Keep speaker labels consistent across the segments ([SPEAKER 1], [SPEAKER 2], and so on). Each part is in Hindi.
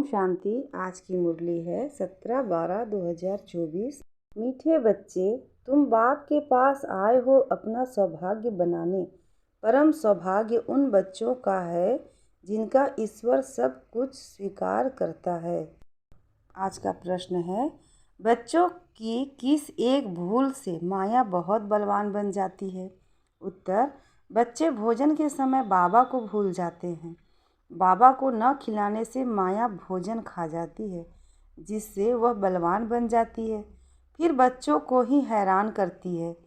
[SPEAKER 1] ओम शांति। आज की मुरली है 17/12/2024। मीठे बच्चे, तुम बाप के पास आए हो अपना सौभाग्य बनाने। परम सौभाग्य उन बच्चों का है जिनका ईश्वर सब कुछ स्वीकार करता है। आज का प्रश्न है, बच्चों की किस एक भूल से माया बहुत बलवान बन जाती है? उत्तर, बच्चे भोजन के समय बाबा को भूल जाते हैं। बाबा को न खिलाने से माया भोजन खा जाती है, जिससे वह बलवान बन जाती है, फिर बच्चों को ही हैरान करती है।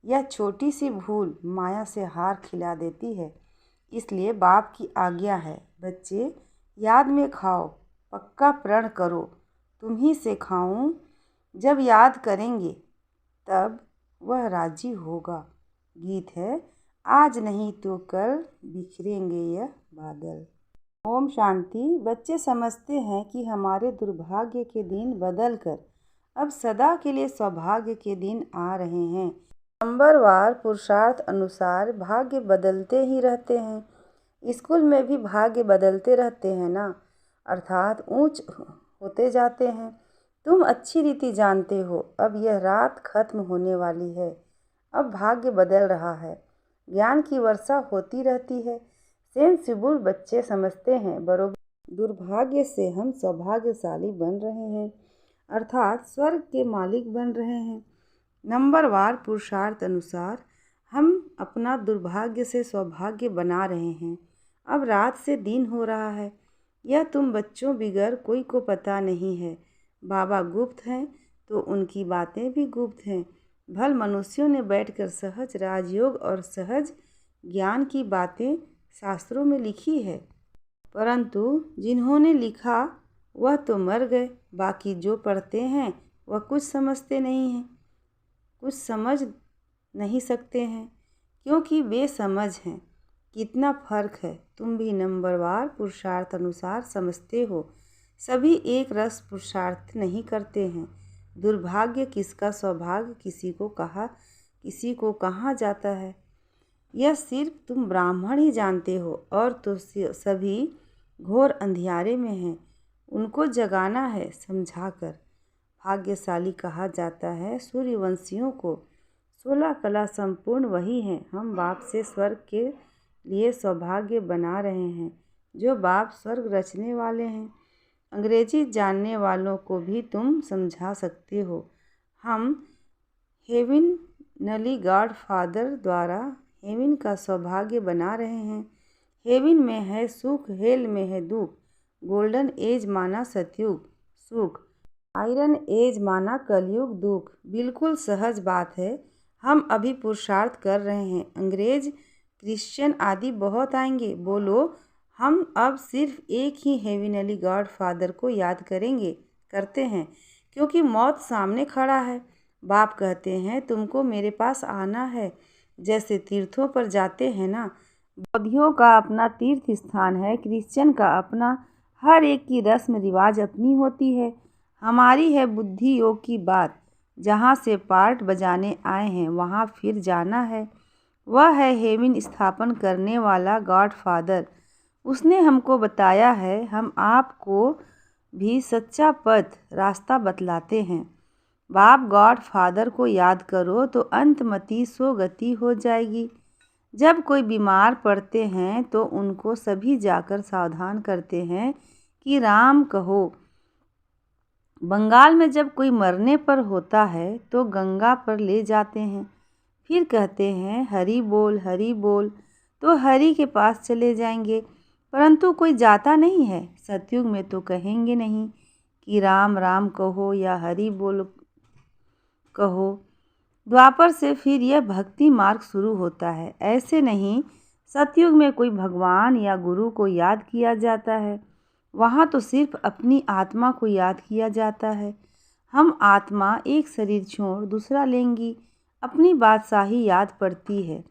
[SPEAKER 1] यह छोटी सी भूल माया से हार खिला देती है। इसलिए बाप की आज्ञा है, बच्चे याद में खाओ, पक्का प्रण करो, तुम ही से खाऊं। जब याद करेंगे तब वह राजी होगा। गीत है, आज नहीं तो कल बिखरेंगे यह बादल। ओम शांति। बच्चे समझते हैं कि हमारे दुर्भाग्य के दिन बदलकर अब सदा के लिए सौभाग्य के दिन आ रहे हैं। नंबरवार पुरुषार्थ अनुसार भाग्य बदलते ही रहते हैं। स्कूल में भी भाग्य बदलते रहते हैं ना, अर्थात ऊंच होते जाते हैं। तुम अच्छी रीति जानते हो, अब यह रात खत्म होने वाली है। अब भाग्य बदल रहा है, ज्ञान की वर्षा होती रहती है। सेंसिबल बच्चे समझते हैं, बरोबर दुर्भाग्य से हम सौभाग्यशाली बन रहे हैं, अर्थात स्वर्ग के मालिक बन रहे हैं। नंबरवार पुरुषार्थ अनुसार हम अपना दुर्भाग्य से सौभाग्य बना रहे हैं। अब रात से दिन हो रहा है। यह तुम बच्चों बिगर कोई को पता नहीं है। बाबा गुप्त हैं तो उनकी बातें भी गुप्त हैं। भल मनुष्यों ने बैठकर सहज राजयोग और सहज ज्ञान की बातें शास्त्रों में लिखी है, परंतु जिन्होंने लिखा वह तो मर गए। बाकी जो पढ़ते हैं वह कुछ समझते नहीं हैं, कुछ समझ नहीं सकते हैं, क्योंकि बेसमझ हैं। कितना फर्क है। तुम भी नंबरवार पुरुषार्थ अनुसार समझते हो। सभी एक रस पुरुषार्थ नहीं करते हैं। दुर्भाग्य किसका सौभाग्य किसी को कहा जाता है, यह सिर्फ तुम ब्राह्मण ही जानते हो, और तो सभी घोर अंधियारे में हैं। उनको जगाना है समझाकर। भाग्यशाली कहा जाता है सूर्यवंशियों को। 16 कला संपूर्ण वही हैं। हम बाप से स्वर्ग के लिए सौभाग्य बना रहे हैं, जो बाप स्वर्ग रचने वाले हैं। अंग्रेजी जानने वालों को भी तुम समझा सकते हो। हम हेविनली गॉड फादर द्वारा हेवन का सौभाग्य बना रहे हैं। हेवन में है सुख, हेल में है दुख। गोल्डन एज माना सतयुग सुख, आयरन एज माना कलयुग दुख। बिल्कुल सहज बात है। हम अभी पुरुषार्थ कर रहे हैं। अंग्रेज, क्रिश्चियन आदि बहुत आएंगे। बोलो, हम अब सिर्फ एक ही हेविनली गॉड फादर को याद करते हैं, क्योंकि मौत सामने खड़ा है। बाप कहते हैं तुमको मेरे पास आना है। जैसे तीर्थों पर जाते हैं ना, बौद्धियों का अपना तीर्थ स्थान है, क्रिश्चियन का अपना। हर एक की रस्म रिवाज अपनी होती है। हमारी है बुद्धि योग की बात। जहाँ से पार्ट बजाने आए हैं वहाँ फिर जाना है। वह है हेवन स्थापन करने वाला गॉड फादर। उसने हमको बताया है। हम आपको भी सच्चा पथ रास्ता बतलाते हैं। बाप गॉड फादर को याद करो तो अंतमति सो गति हो जाएगी। जब कोई बीमार पड़ते हैं तो उनको सभी जाकर सावधान करते हैं कि राम कहो। बंगाल में जब कोई मरने पर होता है तो गंगा पर ले जाते हैं, फिर कहते हैं हरि बोल, तो हरि के पास चले जाएंगे। परंतु कोई जाता नहीं है। सतयुग में तो कहेंगे नहीं कि राम राम कहो या हरि बोल कहो। द्वापर से फिर यह भक्ति मार्ग शुरू होता है। ऐसे नहीं, सतयुग में कोई भगवान या गुरु को याद किया जाता है। वहाँ तो सिर्फ अपनी आत्मा को याद किया जाता है। हम आत्मा एक शरीर छोड़ दूसरा लेंगी। अपनी बादशाही याद पड़ती है।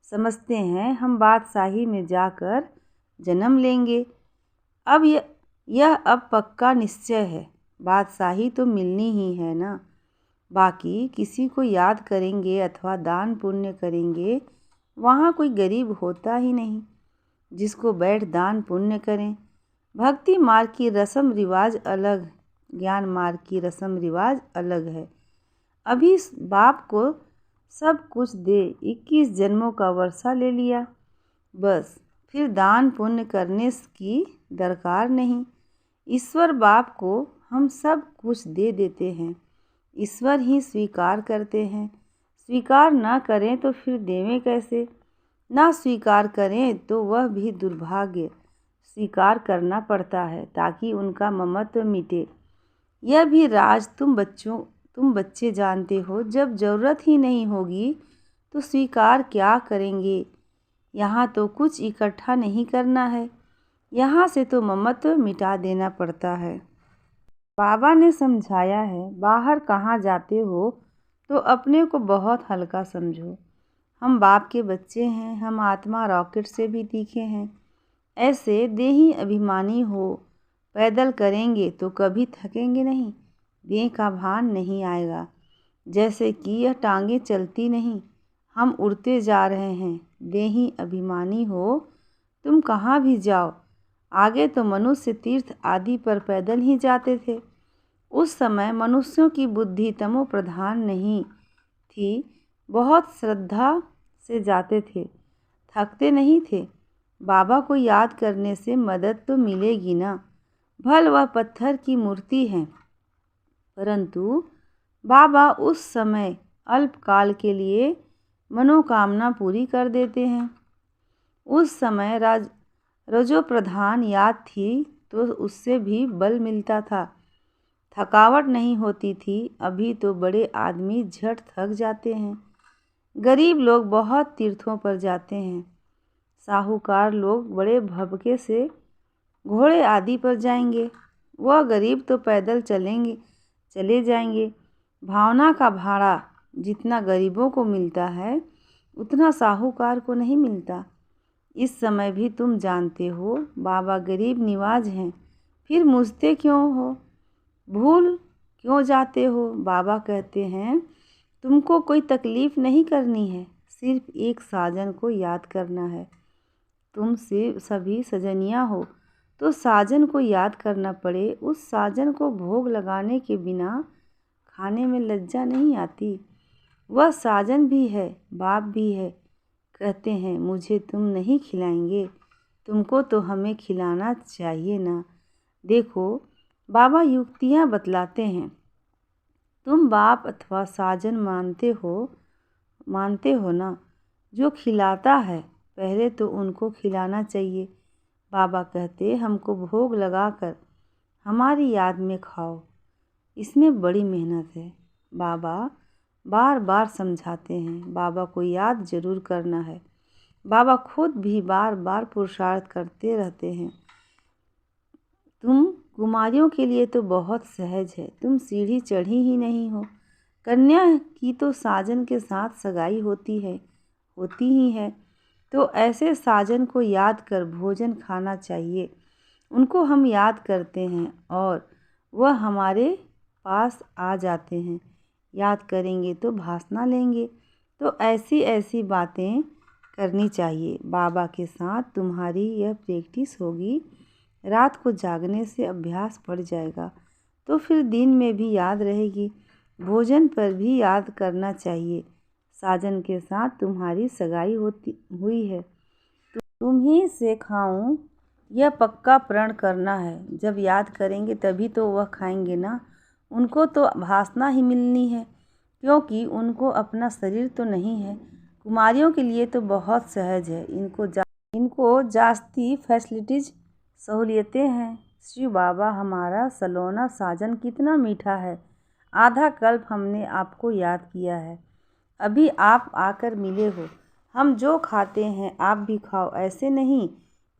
[SPEAKER 1] समझते हैं हम बादशाही में जाकर जन्म लेंगे। अब यह अब पक्का निश्चय है। बादशाही तो मिलनी ही है ना। बाकी किसी को याद करेंगे अथवा दान पुण्य करेंगे, वहाँ कोई गरीब होता ही नहीं जिसको बैठ दान पुण्य करें। भक्ति मार्ग की रस्म रिवाज अलग, ज्ञान मार्ग की रस्म रिवाज अलग है। अभी बाप को सब कुछ दे, 21 जन्मों का वर्षा ले लिया, बस फिर दान पुण्य करने की दरकार नहीं। ईश्वर बाप को हम सब कुछ दे देते हैं, ईश्वर ही स्वीकार करते हैं। स्वीकार ना करें तो फिर देवें कैसे? ना स्वीकार करें तो वह भी दुर्भाग्य। स्वीकार करना पड़ता है ताकि उनका ममत्व मिटे। यह भी राज तुम बच्चे जानते हो। जब ज़रूरत ही नहीं होगी तो स्वीकार क्या करेंगे? यहाँ तो कुछ इकट्ठा नहीं करना है, यहाँ से तो ममत्व मिटा देना पड़ता है। बाबा ने समझाया है, बाहर कहाँ जाते हो तो अपने को बहुत हल्का समझो। हम बाप के बच्चे हैं, हम आत्मा रॉकेट से भी तीखे हैं। ऐसे देही अभिमानी हो, पैदल करेंगे तो कभी थकेंगे नहीं, देह का भान नहीं आएगा। जैसे कि यह टांगें चलती नहीं, हम उड़ते जा रहे हैं। देही अभिमानी हो, तुम कहाँ भी जाओ। आगे तो मनुष्य तीर्थ आदि पर पैदल ही जाते थे। उस समय मनुष्यों की बुद्धि तमो प्रधान नहीं थी, बहुत श्रद्धा से जाते थे, थकते नहीं थे। बाबा को याद करने से मदद तो मिलेगी ना। भल वह पत्थर की मूर्ति है, परंतु बाबा उस समय अल्पकाल के लिए मनोकामना पूरी कर देते हैं। उस समय रजो प्रधान याद थी तो उससे भी बल मिलता था, थकावट नहीं होती थी। अभी तो बड़े आदमी झट थक जाते हैं। गरीब लोग बहुत तीर्थों पर जाते हैं, साहूकार लोग बड़े भभके से घोड़े आदि पर जाएंगे, वह गरीब तो पैदल चले जाएंगे। भावना का भाड़ा जितना गरीबों को मिलता है उतना साहूकार को नहीं मिलता। इस समय भी तुम जानते हो बाबा गरीब निवाज हैं, फिर मुझते क्यों हो, भूल क्यों जाते हो? बाबा कहते हैं तुमको कोई तकलीफ़ नहीं करनी है, सिर्फ एक साजन को याद करना है। तुम से सभी सजनिया हो तो साजन को याद करना पड़े, उस साजन को भोग लगाने के बिना खाने में लज्जा नहीं आती। वह साजन भी है, बाप भी है। कहते हैं मुझे तुम नहीं खिलाएंगे, तुमको तो हमें खिलाना चाहिए ना। देखो बाबा युक्तियाँ बतलाते हैं। तुम बाप अथवा साजन मानते हो ना। जो खिलाता है पहले तो उनको खिलाना चाहिए। बाबा कहते हमको भोग लगाकर हमारी याद में खाओ, इसमें बड़ी मेहनत है। बाबा बार बार समझाते हैं, बाबा को याद जरूर करना है। बाबा खुद भी बार बार पुरुषार्थ करते रहते हैं। तुम कुमारियों के लिए तो बहुत सहज है, तुम सीढ़ी चढ़ी ही नहीं हो। कन्या की तो साजन के साथ सगाई होती ही है, तो ऐसे साजन को याद कर भोजन खाना चाहिए। उनको हम याद करते हैं और वह हमारे पास आ जाते हैं। याद करेंगे तो भासना लेंगे, तो ऐसी ऐसी बातें करनी चाहिए। बाबा के साथ तुम्हारी यह प्रैक्टिस होगी, रात को जागने से अभ्यास पड़ जाएगा, तो फिर दिन में भी याद रहेगी। भोजन पर भी याद करना चाहिए। साजन के साथ तुम्हारी सगाई हुई है, तुम ही से खाऊं यह पक्का प्रण करना है। जब याद करेंगे तभी तो वह खाएंगे ना। उनको तो भासना ही मिलनी है, क्योंकि उनको अपना शरीर तो नहीं है। कुमारियों के लिए तो बहुत सहज है, इनको जास्ती फैसिलिटीज सहूलियतें हैं। शिव बाबा हमारा सलोना साजन कितना मीठा है। आधा कल्प हमने आपको याद किया है, अभी आप आकर मिले हो। हम जो खाते हैं आप भी खाओ, ऐसे नहीं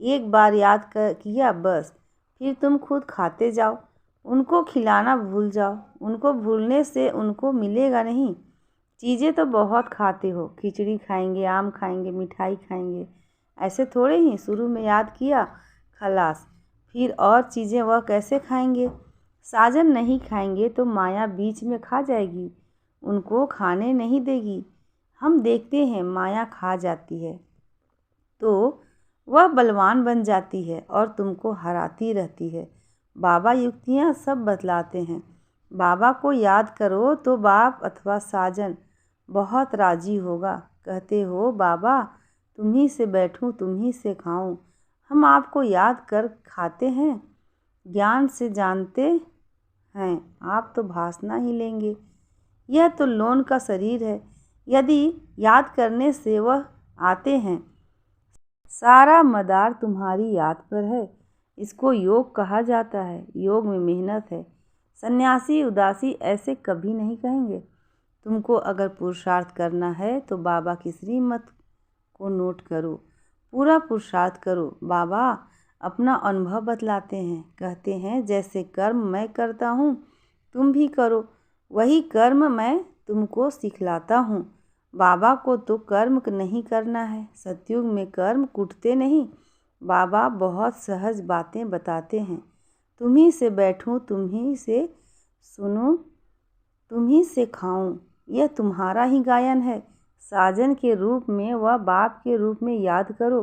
[SPEAKER 1] एक बार याद किया बस, फिर तुम खुद खाते जाओ। उनको खिलाना भूल जाओ, उनको भूलने से उनको मिलेगा नहीं। चीज़ें तो बहुत खाते हो, खिचड़ी खाएंगे, आम खाएंगे, मिठाई खाएंगे, ऐसे थोड़े ही। शुरू में याद किया खलास, फिर और चीज़ें वह कैसे खाएंगे? साजन नहीं खाएंगे तो माया बीच में खा जाएगी, उनको खाने नहीं देगी। हम देखते हैं माया खा जाती है तो वह बलवान बन जाती है और तुमको हराती रहती है। बाबा युक्तियाँ सब बतलाते हैं। बाबा को याद करो तो बाप अथवा साजन बहुत राजी होगा। कहते हो बाबा तुम्ही से बैठूं तुम्ही से खाऊं, हम आपको याद कर खाते हैं, ज्ञान से जानते हैं, आप तो भासना ही लेंगे। यह तो लोन का शरीर है, यदि याद करने से वह आते हैं। सारा मदार तुम्हारी याद पर है। इसको योग कहा जाता है। योग में मेहनत है। सन्यासी उदासी ऐसे कभी नहीं कहेंगे। तुमको अगर पुरुषार्थ करना है तो बाबा की श्रीमत को नोट करो, पूरा पुरुषार्थ करो। बाबा अपना अनुभव बतलाते हैं, कहते हैं जैसे कर्म मैं करता हूँ तुम भी करो, वही कर्म मैं तुमको सिखलाता हूँ। बाबा को तो कर्म नहीं करना है। सतयुग में कर्म कुटते नहीं। बाबा बहुत सहज बातें बताते हैं। तुम्ही से बैठूं तुम्ही से सुनूं तुम्ही से खाऊं, यह तुम्हारा ही गायन है। साजन के रूप में व बाप के रूप में याद करो।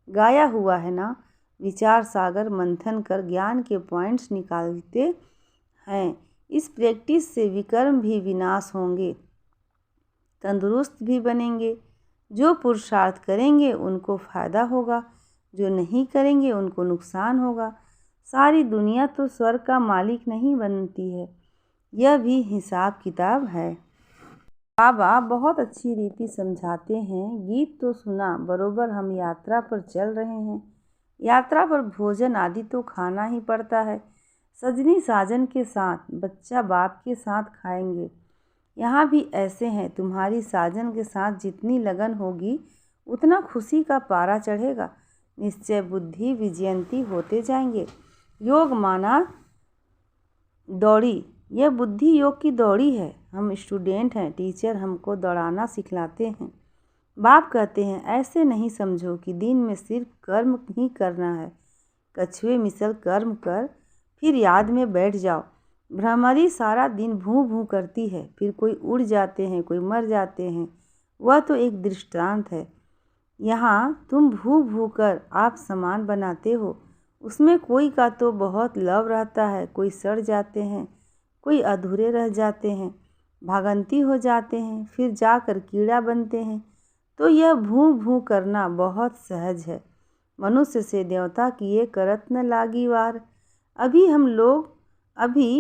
[SPEAKER 1] गाया हुआ है ना। विचार सागर मंथन कर ज्ञान के पॉइंट्स निकालते हैं। इस प्रैक्टिस से विकर्म भी विनाश होंगे, तंदुरुस्त भी बनेंगे। जो पुरुषार्थ करेंगे उनको फ़ायदा होगा, जो नहीं करेंगे उनको नुकसान होगा। सारी दुनिया तो स्वर्ग का मालिक नहीं बनती है, यह भी हिसाब किताब है। बाबा बहुत अच्छी रीति समझाते हैं। गीत तो सुना, बरोबर हम यात्रा पर चल रहे हैं। यात्रा पर भोजन आदि तो खाना ही पड़ता है। सजनी साजन के साथ, बच्चा बाप के साथ खाएंगे। यहाँ भी ऐसे हैं। तुम्हारी साजन के साथ जितनी लगन होगी उतना खुशी का पारा चढ़ेगा। निश्चय बुद्धि विजयंती होते जाएंगे। योग माना दौड़ी, यह बुद्धि योग की दौड़ी है। हम स्टूडेंट हैं, टीचर हमको दौड़ाना सिखलाते हैं। बाप कहते हैं ऐसे नहीं समझो कि दिन में सिर्फ कर्म ही करना है। कछुए मिसल कर्म कर, फिर याद में बैठ जाओ। भ्रमरी सारा दिन भूं भूं करती है, फिर कोई उड़ जाते हैं, कोई मर जाते हैं। वह तो एक दृष्टांत है। यहाँ तुम भू भू कर आप सामान बनाते हो, उसमें कोई का तो बहुत लव रहता है, कोई सड़ जाते हैं, कोई अधूरे रह जाते हैं, भागंती हो जाते हैं, फिर जाकर कीड़ा बनते हैं। तो यह भू भू करना बहुत सहज है। मनुष्य से देवता किए करत न लागी वार। अभी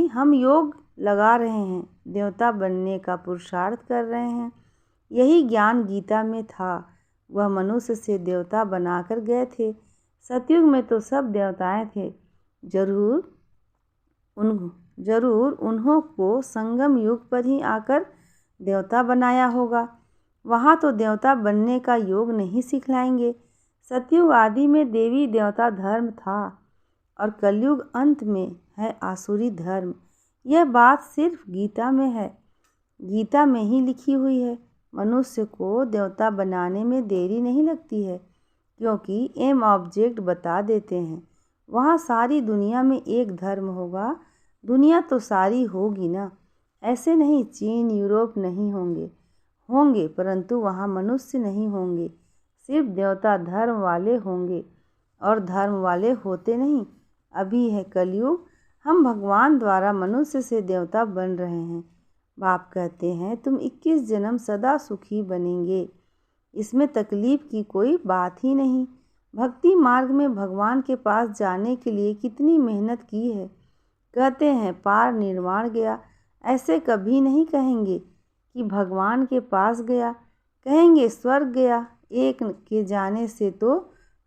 [SPEAKER 1] हम योग लगा रहे हैं, देवता बनने का पुरुषार्थ कर रहे हैं। यही ज्ञान गीता में था। वह मनुष्य से देवता बनाकर गए थे। सतयुग में तो सब देवताएं थे। जरूर उन्हों को संगम युग पर ही आकर देवता बनाया होगा। वहाँ तो देवता बनने का योग नहीं सिखलाएंगे। सतयुग आदि में देवी देवता धर्म था और कलयुग अंत में है आसुरी धर्म। यह बात सिर्फ गीता में है, गीता में ही लिखी हुई है। मनुष्य को देवता बनाने में देरी नहीं लगती है, क्योंकि एम ऑब्जेक्ट बता देते हैं। वहाँ सारी दुनिया में एक धर्म होगा। दुनिया तो सारी होगी ना, ऐसे नहीं चीन यूरोप नहीं होंगे, परंतु वहाँ मनुष्य नहीं होंगे, सिर्फ देवता धर्म वाले होंगे और धर्म वाले होते नहीं। अभी है कलयुग, हम भगवान द्वारा मनुष्य से देवता बन रहे हैं। बाप कहते हैं तुम 21 जन्म सदा सुखी बनेंगे, इसमें तकलीफ की कोई बात ही नहीं। भक्ति मार्ग में भगवान के पास जाने के लिए कितनी मेहनत की है। कहते हैं पार निर्वाण गया, ऐसे कभी नहीं कहेंगे कि भगवान के पास गया, कहेंगे स्वर्ग गया। एक के जाने से तो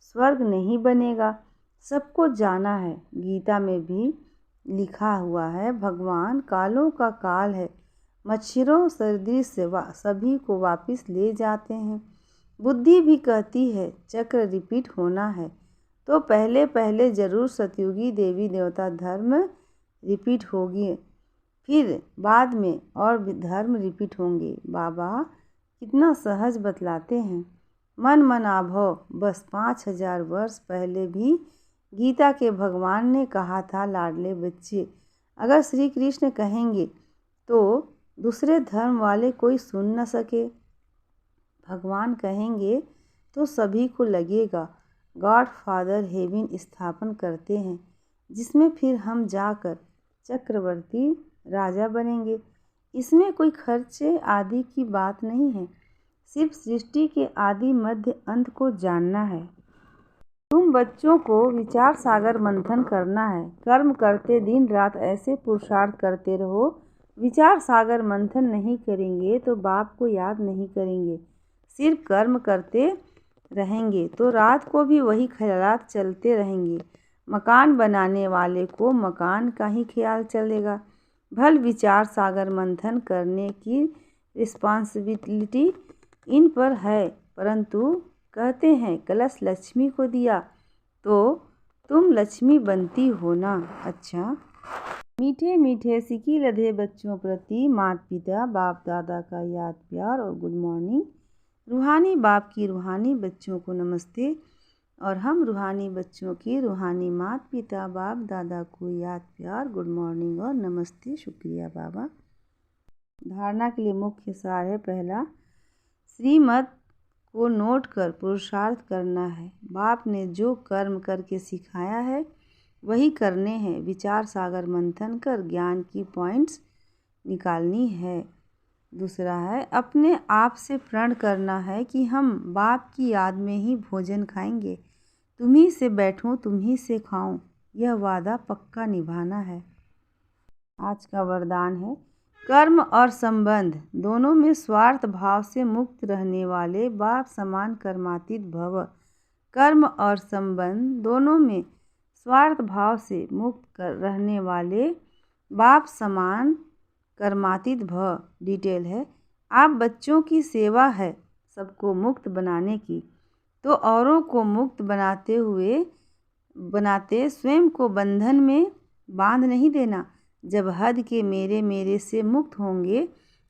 [SPEAKER 1] स्वर्ग नहीं बनेगा, सबको जाना है। गीता में भी लिखा हुआ है भगवान कालों का काल है, मच्छरों सदृश से सभी को वापस ले जाते हैं। बुद्धि भी कहती है चक्र रिपीट होना है, तो पहले पहले जरूर सतयुगी देवी देवता धर्म रिपीट होगी, फिर बाद में और भी धर्म रिपीट होंगे। बाबा कितना सहज बतलाते हैं। मन मनाभव, बस 5000 वर्ष पहले भी गीता के भगवान ने कहा था लाडले बच्चे, अगर श्री कृष्ण कहेंगे तो दूसरे धर्म वाले कोई सुन न सके। भगवान कहेंगे तो सभी को लगेगा, गॉड फादर हेवन स्थापन करते हैं, जिसमें फिर हम जाकर चक्रवर्ती राजा बनेंगे। इसमें कोई खर्चे आदि की बात नहीं है, सिर्फ सृष्टि के आदि मध्य अंत को जानना है। तुम बच्चों को विचार सागर मंथन करना है। कर्म करते दिन रात ऐसे पुरुषार्थ करते रहो। विचार सागर मंथन नहीं करेंगे तो बाप को याद नहीं करेंगे। सिर्फ कर्म करते रहेंगे तो रात को भी वही ख्यालात चलते रहेंगे। मकान बनाने वाले को मकान का ही ख्याल चलेगा। भल विचार सागर मंथन करने की रिस्पॉन्सिबिलिटी इन पर है, परंतु कहते हैं कलश लक्ष्मी को दिया तो तुम लक्ष्मी बनती हो ना। अच्छा, मीठे मीठे सिकी लधे बच्चों प्रति माता पिता बाप दादा का याद प्यार और गुड मॉर्निंग। रूहानी बाप की रूहानी बच्चों को नमस्ते और हम रूहानी बच्चों की रूहानी माता पिता बाप दादा को याद प्यार गुड मॉर्निंग और नमस्ते। शुक्रिया बाबा। धारणा के लिए मुख्य सार है। पहला, श्रीमत को नोट कर पुरुषार्थ करना है। बाप ने जो कर्म करके सिखाया है वही करने हैं। विचार सागर मंथन कर ज्ञान की पॉइंट्स निकालनी है। दूसरा है, अपने आप से प्रण करना है कि हम बाप की याद में ही भोजन खाएंगे। तुम्ही से बैठूं तुम्ही से खाऊं, यह वादा पक्का निभाना है। आज का वरदान है, कर्म और संबंध दोनों में स्वार्थ भाव से मुक्त रहने वाले बाप समान कर्मातीत भव। कर्म और संबंध दोनों में स्वार्थ भाव से मुक्त रहने वाले बाप समान कर्मातीत भव। डिटेल है, आप बच्चों की सेवा है सबको मुक्त बनाने की, तो औरों को मुक्त बनाते स्वयं को बंधन में बांध नहीं देना। जब हद के मेरे मेरे से मुक्त होंगे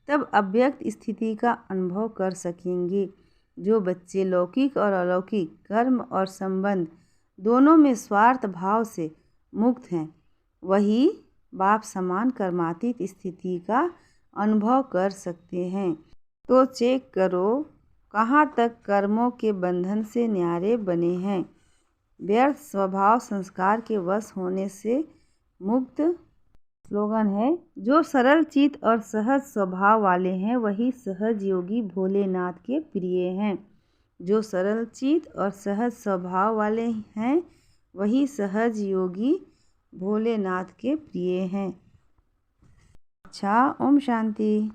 [SPEAKER 1] तब अव्यक्त स्थिति का अनुभव कर सकेंगे। जो बच्चे लौकिक और अलौकिक कर्म और संबंध दोनों में स्वार्थ भाव से मुक्त हैं, वही बाप समान कर्मातीत स्थिति का अनुभव कर सकते हैं। तो चेक करो कहाँ तक कर्मों के बंधन से न्यारे बने हैं। व्यर्थ स्वभाव संस्कार के वश होने से मुक्त। स्लोगन है, जो सरल चित और सहज स्वभाव वाले हैं वही सहज योगी भोलेनाथ के प्रिय हैं। जो सरल चित और सहज स्वभाव वाले हैं वही सहज योगी भोलेनाथ के प्रिय हैं। अच्छा, ओम शांति।